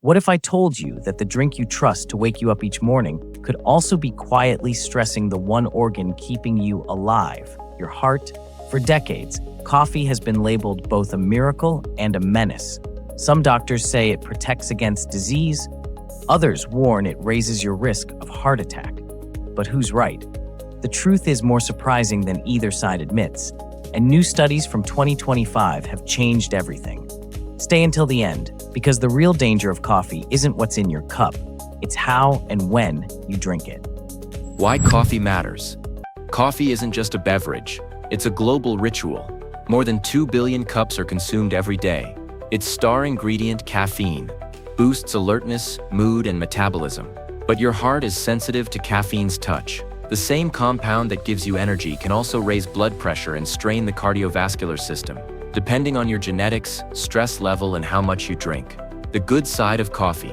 What if I told you that the drink you trust to wake you up each morning could also be quietly stressing the one organ keeping you alive, your heart? For decades, coffee has been labeled both a miracle and a menace. Some doctors say it protects against disease. Others warn it raises your risk of heart attack. But who's right? The truth is more surprising than either side admits, and new studies from 2025 have changed everything. Stay until the end, because the real danger of coffee isn't what's in your cup, it's how and when you drink it. Why coffee matters. Coffee isn't just a beverage, it's a global ritual. More than 2 billion cups are consumed every day. Its star ingredient, caffeine, boosts alertness, mood, and metabolism. But your heart is sensitive to caffeine's touch. The same compound that gives you energy can also raise blood pressure and strain the cardiovascular system, depending on your genetics, stress level, and how much you drink. The good side of coffee.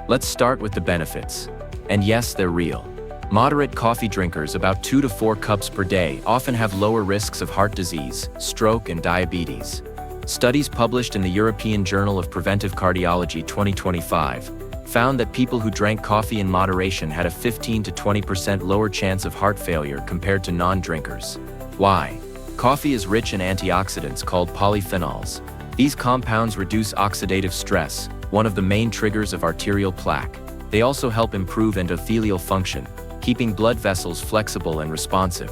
Let's start with the benefits. And yes, they're real. Moderate coffee drinkers, about 2 to 4 cups per day, often have lower risks of heart disease, stroke, and diabetes. Studies published in the European Journal of Preventive Cardiology 2025 found that people who drank coffee in moderation had a 15 to 20% lower chance of heart failure compared to non-drinkers. Why? Coffee is rich in antioxidants called polyphenols. These compounds reduce oxidative stress, one of the main triggers of arterial plaque. They also help improve endothelial function, keeping blood vessels flexible and responsive.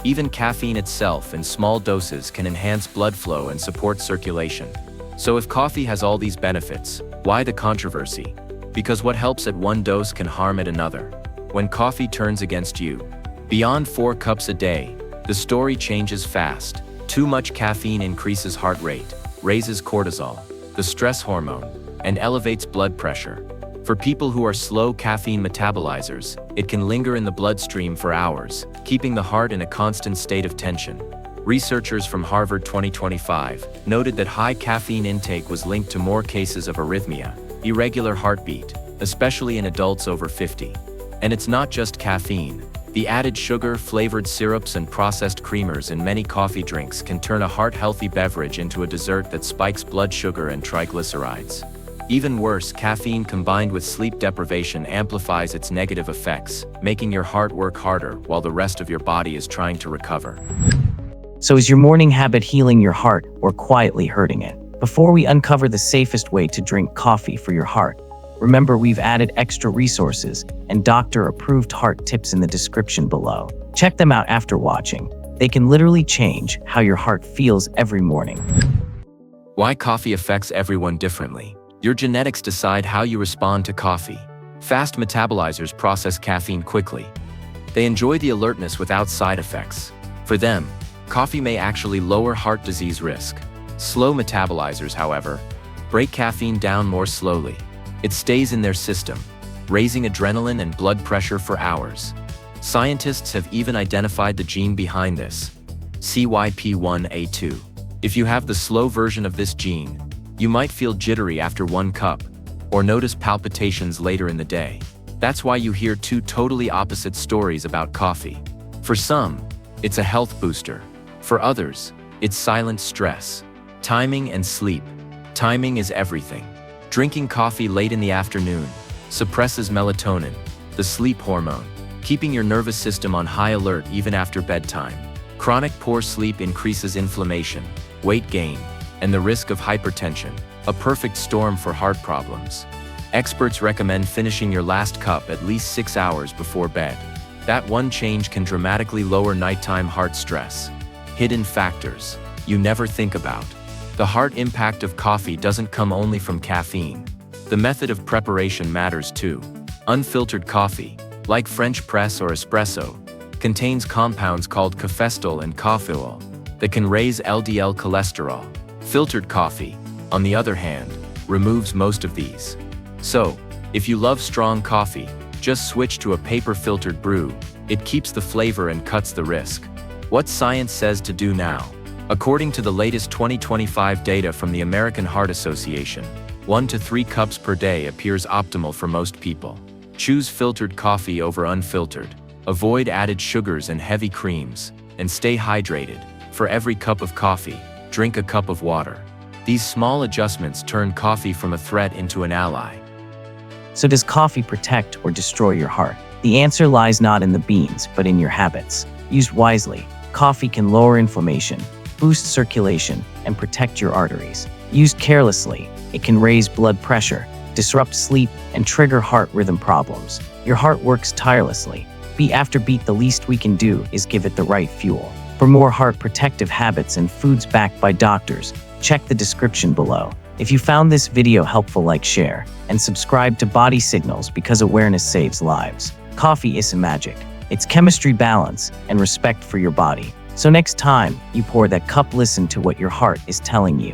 Even caffeine itself in small doses can enhance blood flow and support circulation. So if coffee has all these benefits, why the controversy? Because what helps at one dose can harm at another. When coffee turns against you, beyond 4 cups a day, the story changes fast. Too much caffeine increases heart rate, raises cortisol, the stress hormone, and elevates blood pressure. For people who are slow caffeine metabolizers, it can linger in the bloodstream for hours, keeping the heart in a constant state of tension. Researchers from Harvard 2025 noted that high caffeine intake was linked to more cases of arrhythmia, irregular heartbeat, especially in adults over 50. And it's not just caffeine. The added sugar, flavored syrups, and processed creamers in many coffee drinks can turn a heart-healthy beverage into a dessert that spikes blood sugar and triglycerides. Even worse, caffeine combined with sleep deprivation amplifies its negative effects, making your heart work harder while the rest of your body is trying to recover. So is your morning habit healing your heart or quietly hurting it? Before we uncover the safest way to drink coffee for your heart, remember we've added extra resources and doctor-approved heart tips in the description below. Check them out after watching. They can literally change how your heart feels every morning. Why coffee affects everyone differently. Your genetics decide how you respond to coffee. Fast metabolizers process caffeine quickly. They enjoy the alertness without side effects. For them, coffee may actually lower heart disease risk. Slow metabolizers, however, break caffeine down more slowly. It stays in their system, raising adrenaline and blood pressure for hours. Scientists have even identified the gene behind this, CYP1A2. If you have the slow version of this gene, you might feel jittery after 1 cup, or notice palpitations later in the day. That's why you hear 2 totally opposite stories about coffee. For some, it's a health booster. For others, it's silent stress. Timing and sleep. Timing is everything. Drinking coffee late in the afternoon suppresses melatonin, the sleep hormone, keeping your nervous system on high alert even after bedtime. Chronic poor sleep increases inflammation, weight gain, and the risk of hypertension, a perfect storm for heart problems. Experts recommend finishing your last cup at least 6 hours before bed. That one change can dramatically lower nighttime heart stress. Hidden factors you never think about. The heart impact of coffee doesn't come only from caffeine. The method of preparation matters too. Unfiltered coffee, like French press or espresso, contains compounds called cafestol and coffeol that can raise LDL cholesterol. Filtered coffee, on the other hand, removes most of these. So, if you love strong coffee, just switch to a paper-filtered brew. It keeps the flavor and cuts the risk. What science says to do now? According to the latest 2025 data from the American Heart Association, 1 to 3 cups per day appears optimal for most people. Choose filtered coffee over unfiltered. Avoid added sugars and heavy creams, and stay hydrated. For every cup of coffee, drink a cup of water. These small adjustments turn coffee from a threat into an ally. So does coffee protect or destroy your heart? The answer lies not in the beans, but in your habits. Used wisely, coffee can lower inflammation, boost circulation, and protect your arteries. Used carelessly, it can raise blood pressure, disrupt sleep, and trigger heart rhythm problems. Your heart works tirelessly. Beat after beat, the least we can do is give it the right fuel. For more heart protective habits and foods backed by doctors, check the description below. If you found this video helpful, like, share, and subscribe to Body Signals, because awareness saves lives. Coffee isn't magic. It's chemistry, balance, and respect for your body. So next time you pour that cup, listen to what your heart is telling you.